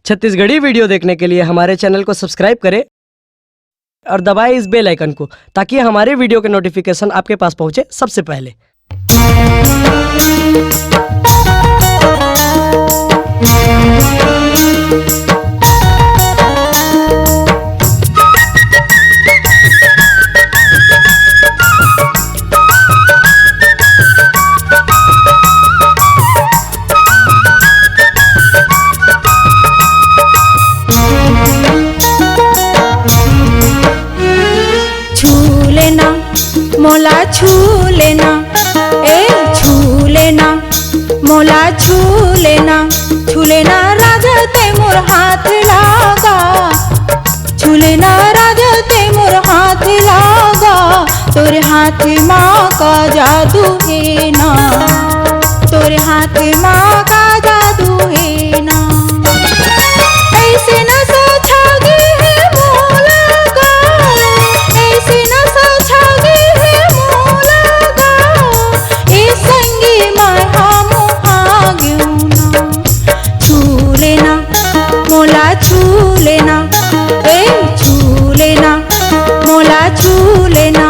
Chhattisgarhi video देखने के लिए हमारे चैनल को सब्सक्राइब करें और दबाएं इस बेल आइकन को, ताकि हमारे वीडियो के नोटिफिकेशन आपके पास पहुंचे सबसे पहले। मोला छू लेना, ए छू लेना, मोला छू लेना, छू लेना राजा ते मोर हाथ लागा, छू लेना राजा ते मोर हाथ लागा, तोरे हाथ माँ का जादू है ना, तोरे हाथ माँ का जादू है ना। ऐसे न सोचा गे है मोला का, ऐसे न सोचा गे है मोला का, ए संगी माय हम आ गयो ना। छू लेना, मोला छू लेना, ए छू लेना, मोला छू लेना।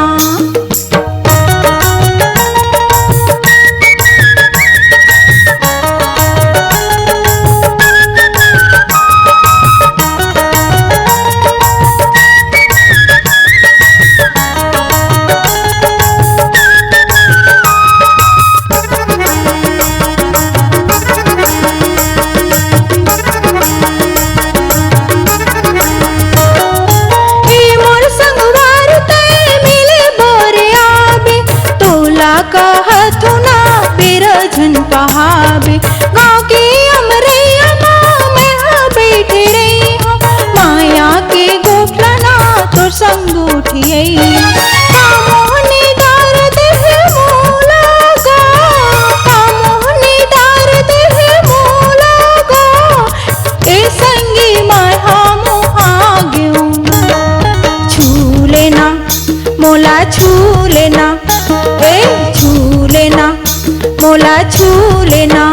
पहाबे गाँव के अमरैया माँ मैं बैठे रही हूँ, माया के गोठला ना तोर संग उठिए कामोहनी डार दे मोला गा, कामोहनी डार दे मोला गा, ए संगी माय हम आ गयो। छू लेना, मोला छू लेना, ए छू लेना, मोला छू लेना।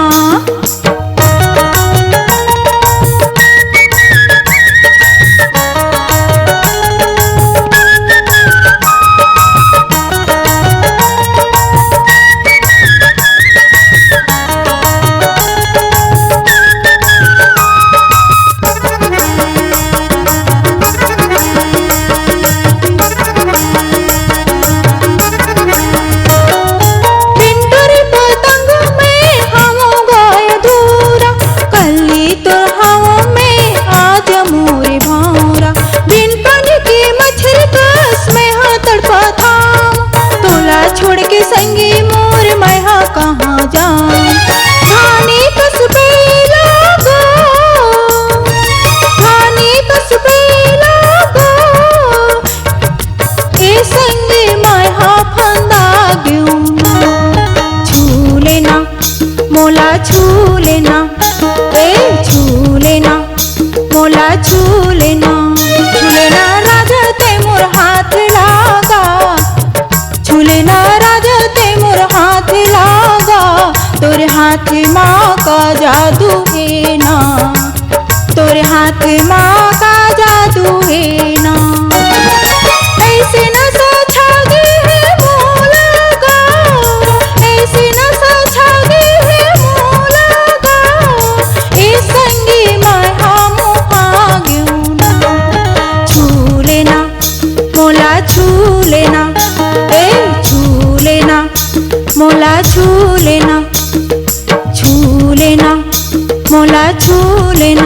संगी मोर मैं कहाँ जाऊं, थाने कस्बे लागो, थाने कस्बे लागो, ए संगी मैं फंदा गयो ना। छू लेना, मोला छू लेना, ए छू लेना, मोला छू लेना, छू लेना राजा ते मोर हाथ लागा, छू लेना राजा ते मोर हाथ लागा, तोरे हाथ माँ का जादू है ना, तोरे हाथ माँ का जादू है ना। ऐसे न सोचा गे है मोला का, ऐसे न सोचा गे है मोला का, ए संगी माय हम आ गयो ना। छू लेना, मोला छू लेना, ए छू लेना, मोला छू लेना, छू लेना, मोला छू लेना।